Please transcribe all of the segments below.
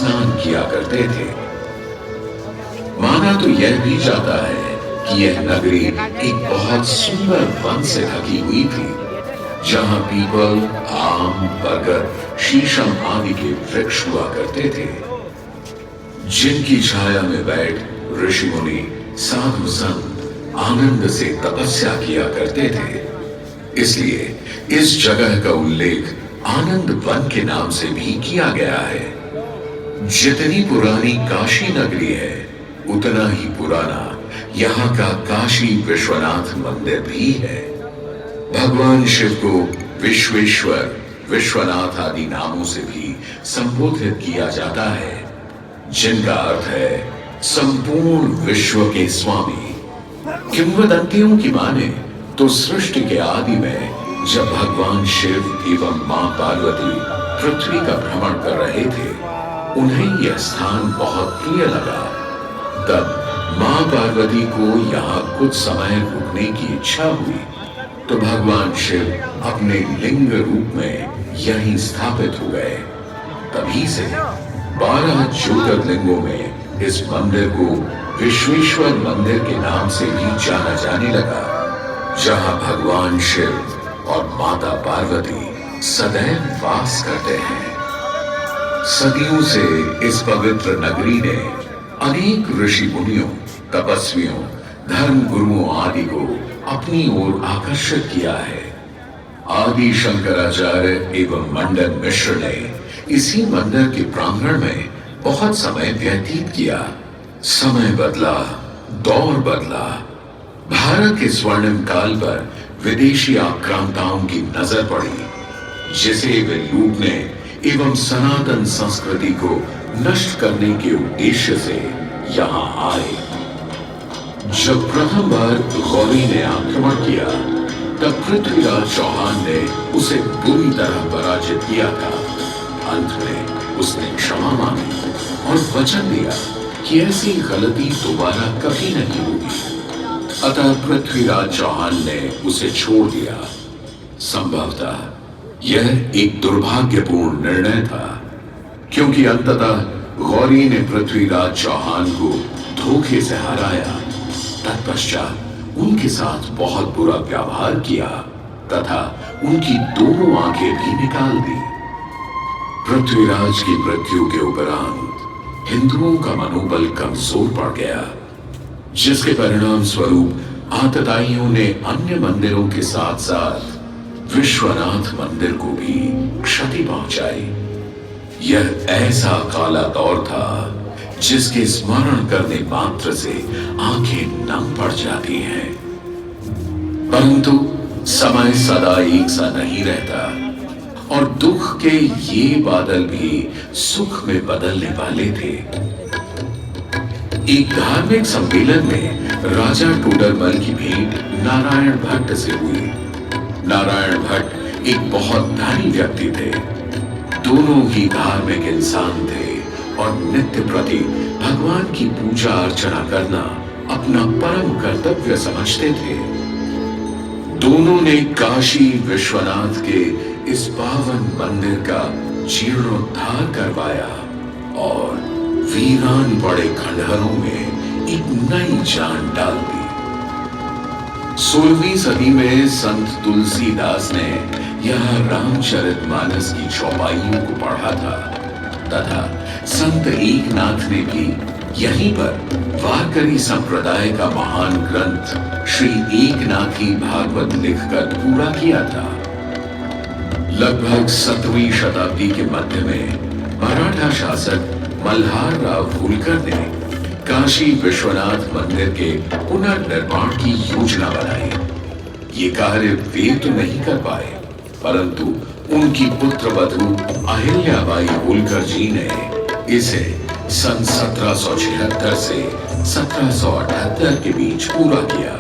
स्नान किया करते थे। माना तो यह भी जाता है कि यह नगरी एक बहुत सुंदर वन से ढकी हुई थी, जहां पीपल, आम, बरगद, शीशम आदि के वृक्ष हुआ करते थे, जिनकी छाया में बैठ ऋषि मुनि, साधु संत आनंद से तपस्या किया करते थे। इसलिए इस जगह का उल्लेख आनंद वन के नाम से भी किया गया है। जितनी पुरानी काशी नगरी है, उतना ही पुराना यहाँ का काशी विश्वनाथ मंदिर भी है। भगवान शिव को विश्वेश्वर, विश्वनाथ आदि नामों से भी संबोधित किया जाता है, जिनका अर्थ है संपूर्ण विश्व के स्वामी। किंवदंतियों की माने तो सृष्टि के आदि में जब भगवान शिव एवं मां पार्वती पृथ्वी का भ्रमण कर रहे थे, उन्हें यह स्थान बहुत प्रिय लगा। तब मां पार्वती को यहाँ कुछ समय रुकने की इच्छा हुई, तो भगवान शिव अपने लिंग रूप में यहीं स्थापित हो गए। तभी से 12 ज्योतिर्लिंगों में इस मंदिर को विश्वेश्वर मंदिर के नाम से भी जाना जाने लगा, जहां भगवान शिव और माता पार्वती सदैव वास करते हैं। सदियों से इस पवित्र नगरी ने अनेक ऋषि मुनियों, तपस्वियों, धर्म गुरुओं आदि को अपनी ओर आकर्षित किया है। आदि शंकराचार्य एवं मंडन मिश्र ने इसी मंदिर के प्रांगण में बहुत समय व्यतीत किया। समय बदला, दौर बदला, भारत के स्वर्णिम काल पर विदेशी आक्रांताओं की नजर पड़ी, जिसे वे लूटने एवं सनातन संस्कृति को नष्ट करने के उद्देश्य से यहाँ आए। जब प्रथम बार गौरी ने आक्रमण किया, तब पृथ्वीराज चौहान ने उसे बुरी तरह पराजित किया था। अंत में उसने क्षमा मांगी और वचन दिया कि ऐसी गलती दोबारा कभी नहीं होगी। अतः पृथ्वीराज चौहान ने उसे छोड़ दिया। संभवतः यह एक दुर्भाग्यपूर्ण निर्णय था, क्योंकि अंततः गौरी ने पृथ्वीराज चौहान को धोखे से हराया। तत्पश्चात उनके साथ बहुत बुरा व्यवहार किया तथा उनकी दोनों आंखें भी निकाल दी। पृथ्वीराज की मृत्यु के उपरांत हिंदुओं का मनोबल कमजोर पड़ गया, जिसके परिणाम स्वरूप आतताइयों ने अन्य मंदिरों के साथ साथ विश्वनाथ मंदिर को भी क्षति पहुंचाई। यह ऐसा काला दौर था जिसके स्मरण करने मात्र से आंखें नम पड़ जाती हैं। परंतु समय सदा एक सा नहीं रहता और दुख के ये बादल भी सुख में बदलने वाले थे। एक धार्मिक सम्मेलन में राजा टोडरमल की भेंट नारायण भट्ट से हुई। नारायण भट्ट एक बहुत धनी व्यक्ति थे। दोनों ही धार्मिक इंसान थे और नित्य प्रति भगवान की पूजा अर्चना करना अपना परम कर्तव्य समझते थे। दोनों ने काशी विश्वनाथ के इस पावन मंदिर का जीर्णोद्धार करवाया और वीरान पड़े खंडहरों में एक नई जान डाल दी। 16वीं सदी में संत तुलसीदास ने यहाँ रामचरितमानस की चौपाइयों को पढ़ा था तथा संत एकनाथ ने भी यहीं पर वारकरी संप्रदाय का महान ग्रंथ श्री एकनाथी भागवत लिखकर पूरा किया था। लगभग 7वीं शताब्दी के मध्य में मराठा शासक मल्हार राव होलकर ने काशी विश्वनाथ मंदिर के पुनर्निर्माण की योजना बनाई। ये कार्य वे तो नहीं कर पाए, परंतु उनकी पुत्रवधू अहिल्याबाई होलकर जी ने इसे सन 1776 से 1778 के बीच पूरा किया।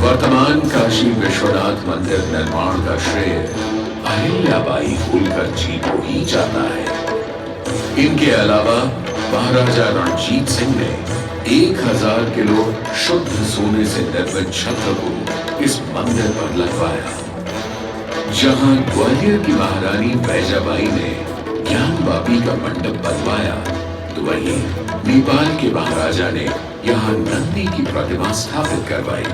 वर्तमान काशी विश्वनाथ मंदिर निर्माण का श्रेय अहिल्याबाई होलकर जी को ही जाता है। इनके अलावा महाराजा रणजीत सिंह ने 1000 किलो शुद्ध सोने से निर्मित छत्र को इस मंदिर पर लगवाया। जहां ग्वालियर की महारानी बैजाबाई ने ज्ञानवापी का मंडप बनवाया, तो वहीं नेपाल के महाराजा ने यहाँ नंदी की प्रतिमा स्थापित करवाई।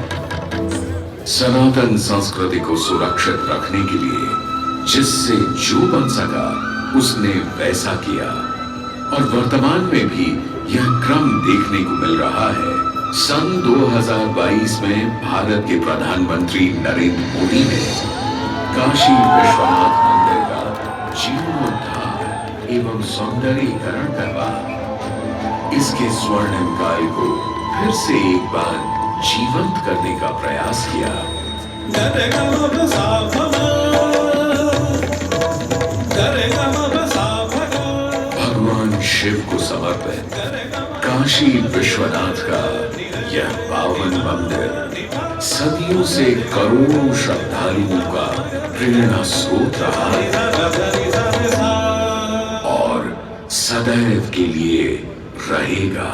सनातन संस्कृति को सुरक्षित रखने के लिए जिससे जो बन सका उसने वैसा किया, और वर्तमान में भी यह क्रम देखने को मिल रहा है। सन 2022 में भारत के प्रधानमंत्री नरेंद्र मोदी ने काशी विश्वनाथ मंदिर का जीर्णोद्धार एवं सौंदर्यीकरण करवा इसके स्वर्णिम काल को फिर से एक बार जीवंत करने का प्रयास किया। भगवान शिव को समर्पित काशी विश्वनाथ का यह पावन मंदिर सदियों से करोड़ों श्रद्धालुओं का प्रेरणा स्रोत रहा है और सदैव के लिए रहेगा।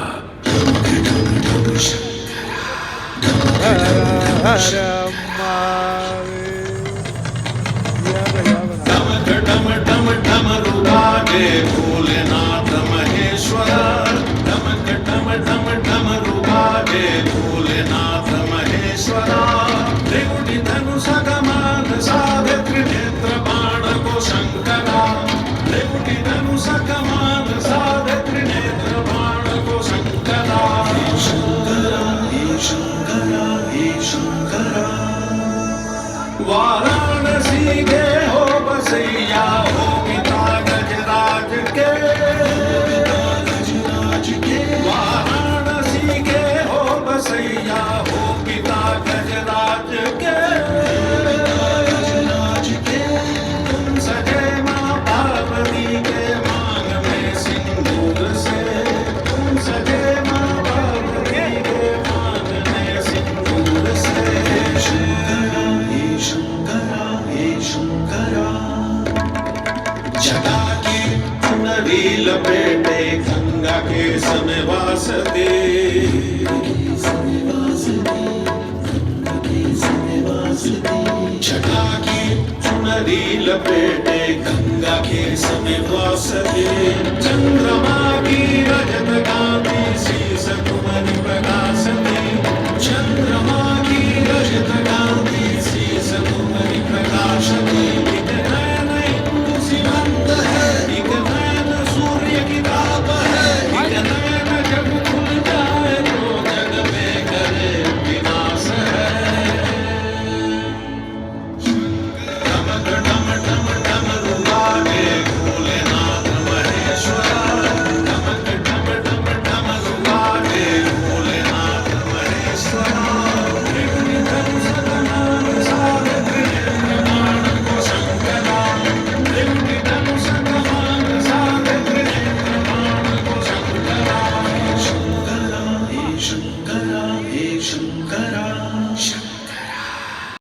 भोलेनाथ महेश्वर डमक डम डम डमरू बाजे भोलेनाथ महेश्वर त्रिकुटी धनुष कमान साधे त्रिनेत्र बाण को शंकरा त्रिकुटी धनुष कमान साधे त्रिनेत्र बाण को शंकरा हे शंकरा हे शंकरा हे शंकरा वाराणसी के हो बसैया हो पिता गजराज के वाराणसी के हो बसैया हो पिता गजराज के तुम सजे माँ पार्वती के मांग में सिंदूर से तुम सजे माँ पार्वती के मांग में सिंदूर से शंकरा हे शंकरा हे शंकरा जटा की चुनरी लपेटे गंगा के समय वासते जटा की चुनरी लपेटे गंगा के समय वासते चंद्र